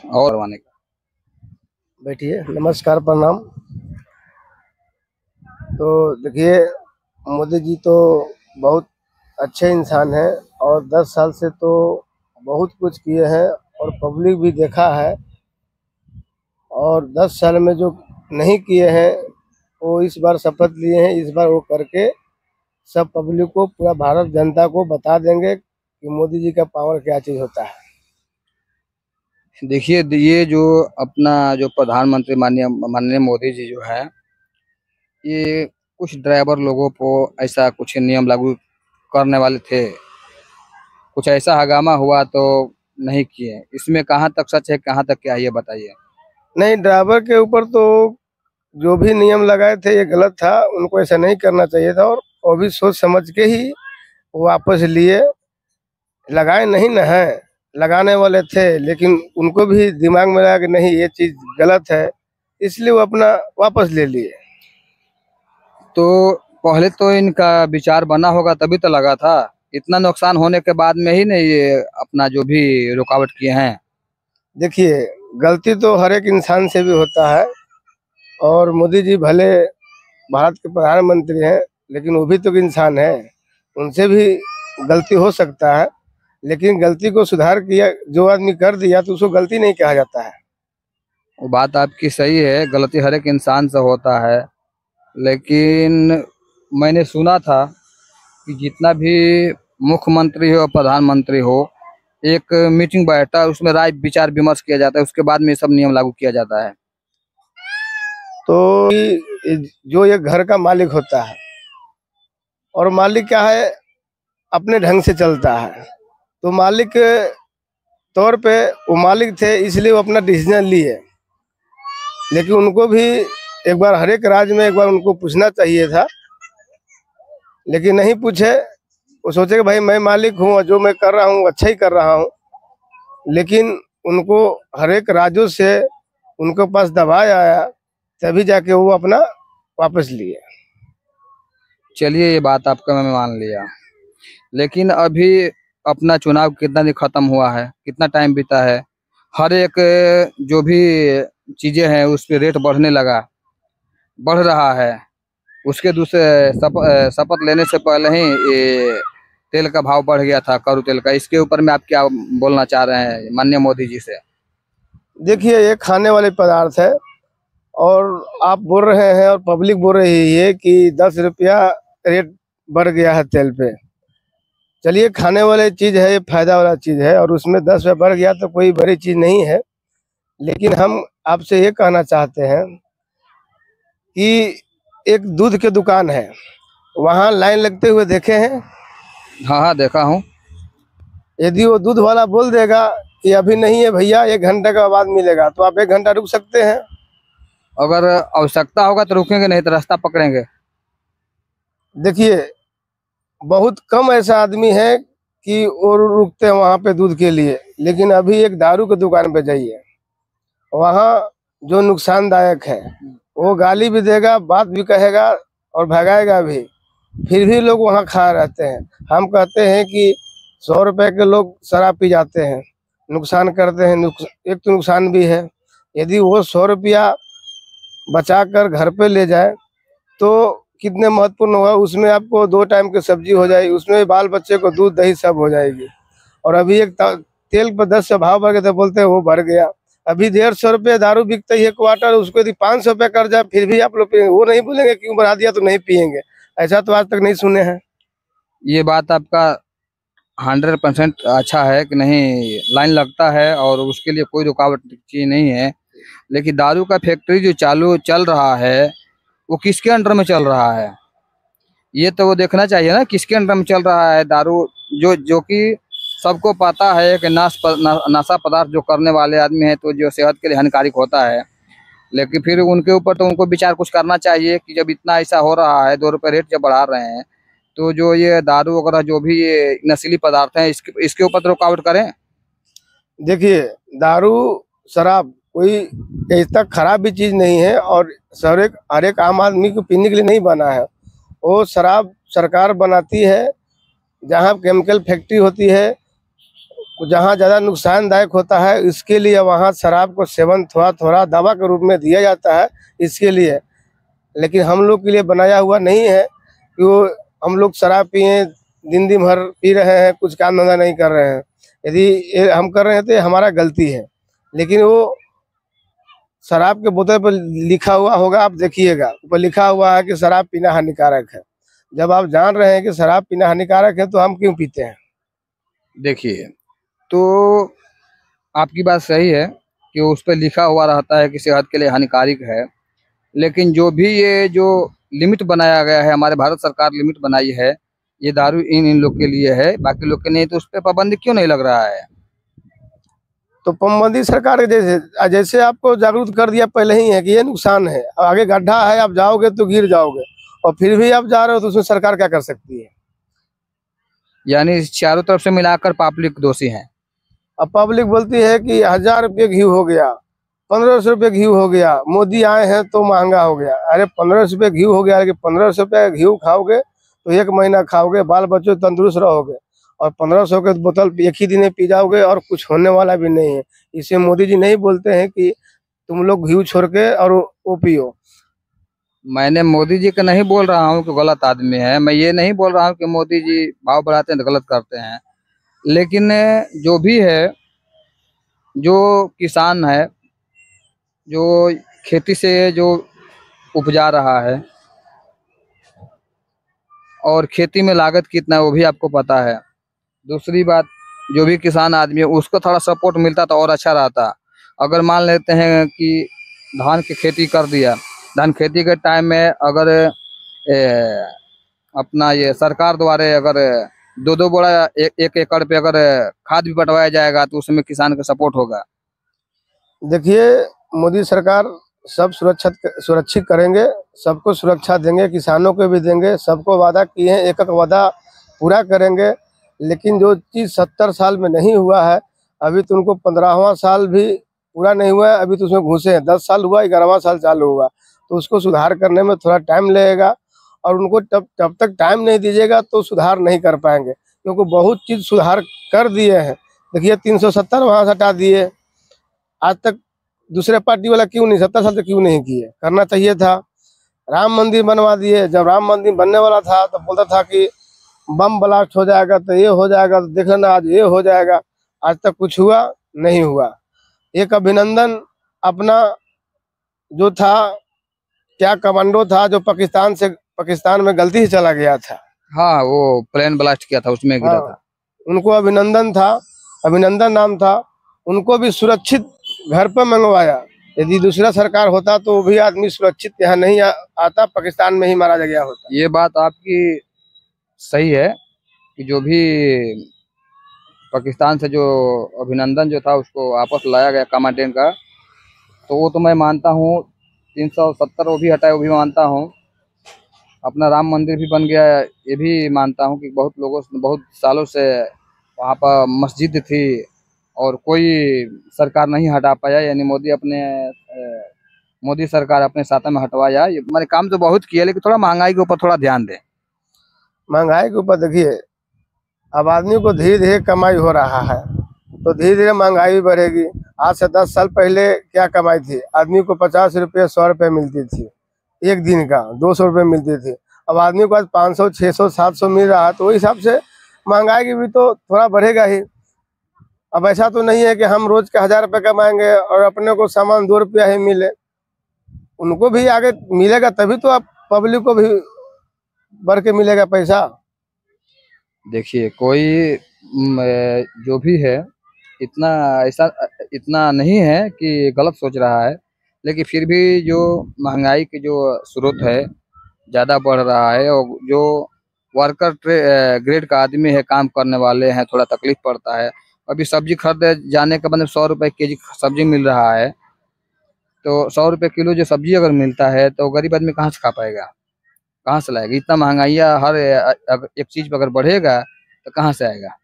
और करवाने का। बैठिए, नमस्कार, प्रणाम। तो देखिए, मोदी जी तो बहुत अच्छे इंसान हैं और 10 साल से तो बहुत कुछ किए हैं और पब्लिक भी देखा है। और 10 साल में जो नहीं किए हैं वो इस बार शपथ लिए हैं, इस बार वो करके सब पब्लिक को, पूरा भारत जनता को बता देंगे कि मोदी जी का पावर क्या चीज़ होता है। देखिए, ये जो अपना जो प्रधानमंत्री माननीय मोदी जी जो है, ये कुछ ड्राइवर लोगों को ऐसा कुछ नियम लागू करने वाले थे। कुछ ऐसा हंगामा हुआ तो नहीं किए। इसमें कहाँ तक सच है, कहाँ तक क्या है, ये बताइए। नहीं, ड्राइवर के ऊपर तो जो भी नियम लगाए थे ये गलत था, उनको ऐसा नहीं करना चाहिए था। और वो भी सोच समझ के ही वापस लिए, लगाए नहीं न है, लगाने वाले थे, लेकिन उनको भी दिमाग में लगा कि नहीं ये चीज गलत है, इसलिए वो अपना वापस ले लिए। तो पहले तो इनका विचार बना होगा तभी तो लगा था। इतना नुकसान होने के बाद में ही नहीं ये अपना जो भी रुकावट किए हैं। देखिए, गलती तो हर एक इंसान से भी होता है और मोदी जी भले भारत के प्रधानमंत्री हैं, लेकिन वो भी तो एक इंसान है, उनसे भी गलती हो सकता है। लेकिन गलती को सुधार किया जो आदमी कर दिया तो उसको गलती नहीं कहा जाता है। वो बात आपकी सही है, गलती हर एक इंसान से होता है। लेकिन मैंने सुना था कि जितना भी मुख्यमंत्री हो, प्रधानमंत्री हो, एक मीटिंग बैठता है, उसमें राय विचार विमर्श किया जाता है, उसके बाद में ये सब नियम लागू किया जाता है। तो जो ये घर का मालिक होता है, और मालिक क्या है, अपने ढंग से चलता है, तो मालिक के तौर पे वो मालिक थे, इसलिए वो अपना डिसीजन लिए। लेकिन उनको भी एक बार, हर एक राज्य में एक बार उनको पूछना चाहिए था, लेकिन नहीं पूछे। वो सोचे कि भाई मैं मालिक हूँ और जो मैं कर रहा हूँ अच्छा ही कर रहा हूँ। लेकिन उनको हर एक राज्यों से उनके पास दबाव आया, तभी जाके वो अपना वापस लिए। चलिए, ये बात आपका मैं मान लिया। लेकिन अभी अपना चुनाव कितना दिन खत्म हुआ है, कितना टाइम बीता है। हर एक जो भी चीजें हैं उस पे रेट बढ़ने लगा, बढ़ रहा है। उसके दूसरे शपथ लेने से पहले ही ये तेल का भाव बढ़ गया था, कड़ू तेल का। इसके ऊपर में आप क्या बोलना चाह रहे हैं माननीय मोदी जी से? देखिए, ये खाने वाले पदार्थ है और आप बोल रहे हैं और पब्लिक बोल रही है कि 10 रुपया रेट बढ़ गया है तेल पे। चलिए, खाने वाले चीज़ है, ये फायदा वाला चीज़ है और उसमें 10 रुपया बढ़ गया तो कोई बड़ी चीज़ नहीं है। लेकिन हम आपसे ये कहना चाहते हैं कि एक दूध की दुकान है, वहाँ लाइन लगते हुए देखे हैं। हाँ हाँ, देखा हूँ। यदि वो दूध वाला बोल देगा कि अभी नहीं है भैया, 1 घंटे का बाद मिलेगा, तो आप 1 घंटा रुक सकते हैं। अगर आवश्यकता होगा तो रुकेंगे, नहीं तो रास्ता पकड़ेंगे। देखिए, बहुत कम ऐसा आदमी है कि वो रुकते हैं वहाँ पे दूध के लिए। लेकिन अभी एक दारू की दुकान पे जाइए, वहाँ जो नुकसानदायक है, वो गाली भी देगा, बात भी कहेगा और भगाएगा भी, फिर भी लोग वहाँ खा रहते हैं। हम कहते हैं कि 100 रुपए के लोग शराब पी जाते हैं, नुकसान करते हैं। एक तो नुकसान भी है। यदि वो 100 रुपया बचा कर घर पे ले जाए तो कितने महत्वपूर्ण होगा। उसमें आपको 2 टाइम की सब्जी हो जाएगी, उसमें बाल बच्चे को दूध दही सब हो जाएगी। और अभी एक तेल पर 10 से भाव बढ़ गया तो बोलते हैं वो बढ़ गया। अभी 150 रुपये दारू बिकता है क्वार्टर, उसको यदि 500 रुपये कर जाए फिर भी आप लोग पिएंगे, वो नहीं बोलेंगे क्यों बढ़ा दिया तो नहीं पिएंगे। ऐसा तो आज तक नहीं सुने हैं। ये बात आपका 100% अच्छा है कि नहीं, लाइन लगता है और उसके लिए कोई रुकावट चीज नहीं है। लेकिन दारू का फैक्ट्री जो चालू चल रहा है, वो किसके अंडर में चल रहा है? ये तो वो देखना चाहिए ना, किसके अंडर में चल रहा है दारू। जो जो कि सबको पता है कि नशा पदार्थ जो करने वाले आदमी हैं तो जो सेहत के लिए हानिकारक होता है। लेकिन फिर उनके ऊपर तो उनको विचार कुछ करना चाहिए कि जब इतना ऐसा हो रहा है, 2 रुपये रेट जब बढ़ा रहे हैं, तो जो ये दारू वगैरह जो भी ये नशीली पदार्थ हैं इसके ऊपर तो रुकावट करें। देखिए, दारू शराब कोई इतना खराब भी चीज़ नहीं है और हर एक आम आदमी को पीने के लिए नहीं बना है। वो शराब सरकार बनाती है, जहाँ केमिकल फैक्ट्री होती है जहाँ ज़्यादा नुकसानदायक होता है इसके लिए वहाँ शराब को सेवन थोड़ा थोड़ा दवा के रूप में दिया जाता है इसके लिए। लेकिन हम लोग के लिए बनाया हुआ नहीं है कि वो हम लोग शराब पिए दिन दिन भर पी रहे हैं, कुछ काम धंधा नहीं कर रहे हैं। यदि ये हम कर रहे हैं तो ये हमारा गलती है। लेकिन वो शराब के बोतल पर लिखा हुआ होगा, आप देखिएगा ऊपर लिखा हुआ है कि शराब पीना हानिकारक है। जब आप जान रहे हैं कि शराब पीना हानिकारक है तो हम क्यों पीते हैं? देखिए, तो आपकी बात सही है कि उस पे लिखा हुआ रहता है कि सेहत के लिए हानिकारक है। लेकिन जो भी ये जो लिमिट बनाया गया है, हमारे भारत सरकार लिमिट बनाई है, ये दारू इन इन लोग के लिए है, बाकी लोग के नहीं। तो उस पे पाबंदी क्यों नहीं लग रहा है? तो पाबंदी सरकार के जैसे जैसे आपको जागरूक कर दिया पहले ही है कि ये नुकसान है, आगे गड्ढा है, आप जाओगे तो गिर जाओगे, और फिर भी आप जा रहे हो तो उसमें सरकार क्या कर सकती है? यानी चारों तरफ से मिलाकर पब्लिक दोषी है। अब पब्लिक बोलती है कि 1000 रुपये घी हो गया, 1500 रुपये घी हो गया, मोदी आए हैं तो महंगा हो गया। अरे 1500 रुपये घी हो गया, लेकिन 1500 रुपये घी खाओगे तो 1 महीना खाओगे, बाल बच्चों तंदुरुस्त रहोगे। और 1500 के बोतल एक ही दिन में पी जाओगे और कुछ होने वाला भी नहीं है। इसे मोदी जी नहीं बोलते हैं कि तुम लोग घी छोड़ के और वो पियो। मैंने मोदी जी का नहीं बोल रहा हूँ कि गलत आदमी है, मैं ये नहीं बोल रहा हूँ कि मोदी जी भाव बढ़ाते हैं तो गलत करते हैं। लेकिन जो भी है, जो किसान है, जो खेती से जो उपजा रहा है, और खेती में लागत कितना है वो भी आपको पता है। दूसरी बात, जो भी किसान आदमी है उसको थोड़ा सपोर्ट मिलता तो और अच्छा रहता। अगर मान लेते हैं कि धान की खेती कर दिया, धान खेती के टाइम में अगर अपना ये सरकार द्वारा अगर 2-2 बोरा 1 एकड़ पे अगर खाद भी बंटवाया जाएगा तो उसमें किसान का सपोर्ट होगा। देखिए, मोदी सरकार सब सुरक्षित करेंगे, सबको सुरक्षा देंगे, किसानों को भी देंगे, सबको वादा किए हैं, एक एक वादा पूरा करेंगे। लेकिन जो चीज़ 70 साल में नहीं हुआ है, अभी तो उनको 15वां साल भी पूरा नहीं हुआ है, अभी तो उसमें घुसे हैं। 10 साल हुआ, 11वां साल चालू हुआ, तो उसको सुधार करने में थोड़ा टाइम लगेगा। और उनको जब तक टाइम नहीं दीजिएगा तो सुधार नहीं कर पाएंगे, क्योंकि बहुत चीज़ सुधार कर दिए हैं। देखिए 370 वहाँ से हटा दिए, आज तक दूसरे पार्टी वाला क्यों नहीं, 70 साल से क्यों नहीं किए? करना चाहिए था। राम मंदिर बनवा दिए, जब राम मंदिर बनने वाला था तो बोलता था कि बम ब्लास्ट हो जाएगा, तो ये हो जाएगा, तो देख लेना आज ये हो जाएगा। आज तक कुछ हुआ नहीं हुआ। एक अभिनंदन अपना जो था, क्या कमांडो था, जो पाकिस्तान में गलती से चला गया था। हाँ, वो प्लेन ब्लास्ट किया था, उसमें गिरा हाँ, था। उनको अभिनंदन था, अभिनंदन नाम था। उनको भी सुरक्षित घर पर मंगवाया। यदि दूसरा सरकार होता तो वो भी आदमी सुरक्षित यहाँ नहीं आता, पाकिस्तान में ही मारा गया होता। ये बात आपकी सही है कि जो भी पाकिस्तान से जो अभिनंदन जो था उसको वापस लाया गया कमांडेंट का, तो वो तो मैं मानता हूँ। 370 वो भी हटाए, वो भी मानता हूँ। अपना राम मंदिर भी बन गया, ये भी मानता हूँ कि बहुत सालों से वहाँ पर मस्जिद थी और कोई सरकार नहीं हटा पाया। यानी मोदी सरकार अपने साथ में हटवाया। ये मैंने काम तो बहुत किया, लेकिन थोड़ा महंगाई के ऊपर थोड़ा ध्यान दें। महंगाई के ऊपर देखिए, अब आदमी को धीरे धीरे कमाई हो रहा है तो धीरे धीरे महंगाई भी बढ़ेगी। आज से 10 साल पहले क्या कमाई थी? आदमी को 50 रुपये 100 रुपये मिलती थी एक दिन का, 200 रुपये मिलती थी। अब आदमी को आज 500 600 700 मिल रहा है, तो उस हिसाब से महंगाई की भी तो थोड़ा बढ़ेगा ही। अब ऐसा तो नहीं है कि हम रोज के 1000 रुपये कमाएंगे और अपने को सामान 2 रुपया ही मिले। उनको भी आगे मिलेगा, तभी तो आप पब्लिक को भी बढ़ के मिलेगा पैसा। देखिए, कोई जो भी है, इतना ऐसा इतना नहीं है कि गलत सोच रहा है। लेकिन फिर भी जो महंगाई की जो स्रोत है ज़्यादा बढ़ रहा है, और जो वर्कर ग्रेड का आदमी है, काम करने वाले हैं, थोड़ा तकलीफ पड़ता है। अभी सब्जी खरीदे जाने का मतलब 100 रुपये केजी सब्जी मिल रहा है, तो 100 रुपये किलो जो सब्जी अगर मिलता है तो गरीब आदमी कहाँ से खा पाएगा, कहाँ से लाएगा? इतना महंगाइयाँ हर एक चीज पर अगर बढ़ेगा तो कहाँ से आएगा?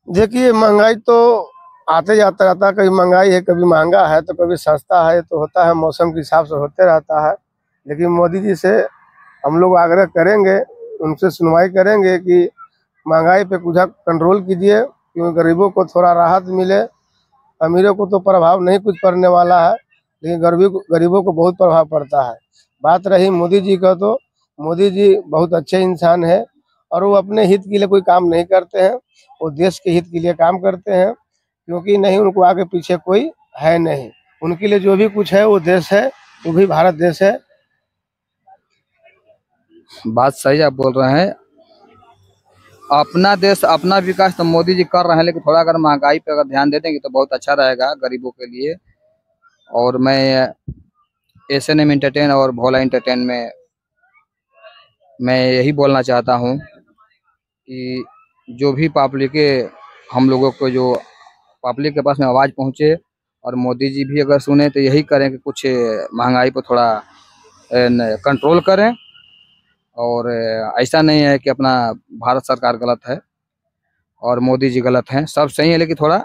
देखिए, महंगाई तो आते जाता रहता है, कभी महंगाई है, कभी महंगा है, तो कभी सस्ता है, तो होता है, मौसम के हिसाब से होते रहता है। लेकिन मोदी जी से हम लोग आग्रह करेंगे, उनसे सुनवाई करेंगे कि महंगाई पे कुछ कंट्रोल कीजिए क्योंकि गरीबों को थोड़ा राहत मिले। अमीरों को तो प्रभाव नहीं कुछ पड़ने वाला है, लेकिन गरीबों को बहुत प्रभाव पड़ता है। बात रही मोदी जी का, तो मोदी जी बहुत अच्छे इंसान है और वो अपने हित के लिए कोई काम नहीं करते हैं, वो देश के हित के लिए काम करते हैं। क्योंकि नहीं, उनको आगे पीछे कोई है नहीं, उनके लिए जो भी कुछ है वो देश है, वो भी भारत देश है। बात सही आप बोल रहे हैं। अपना देश अपना विकास तो मोदी जी कर रहे हैं, लेकिन थोड़ा अगर महंगाई पे अगर ध्यान दे देंगे तो बहुत अच्छा रहेगा गरीबों के लिए। और मैं एसएनएम एंटरटेन और भोला एंटरटेन में मैं यही बोलना चाहता हूँ कि जो भी पब्लिक के हम लोगों को जो पब्लिक के पास में आवाज़ पहुँचे, और मोदी जी भी अगर सुने तो यही करें कि कुछ महंगाई पर थोड़ा कंट्रोल करें। और ऐसा नहीं है कि अपना भारत सरकार गलत है और मोदी जी गलत हैं, सब सही है, लेकिन थोड़ा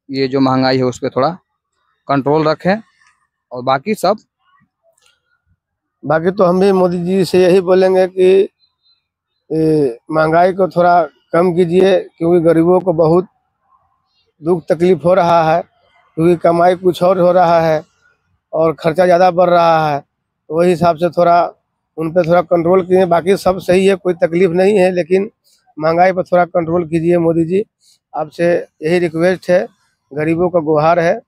ये जो महंगाई है उस पर थोड़ा कंट्रोल रखें। और बाकी तो हम भी मोदी जी से यही बोलेंगे कि महंगाई को थोड़ा कम कीजिए, क्योंकि गरीबों को बहुत दुख तकलीफ हो रहा है, क्योंकि कमाई कुछ और हो रहा है और खर्चा ज़्यादा बढ़ रहा है। तो वही हिसाब से थोड़ा उन पे थोड़ा कंट्रोल कीजिए। बाकी सब सही है, कोई तकलीफ नहीं है, लेकिन महंगाई पर थोड़ा कंट्रोल कीजिए मोदी जी। आपसे यही रिक्वेस्ट है, गरीबों का गुहार है,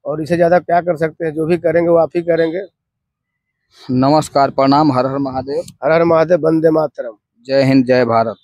और इससे ज़्यादा क्या कर सकते हैं। जो भी करेंगे वो आप ही करेंगे। नमस्कार, प्रणाम, हर हर महादेव। हर हर महादेव, वंदे मातरम। जय हिंद, जय भारत।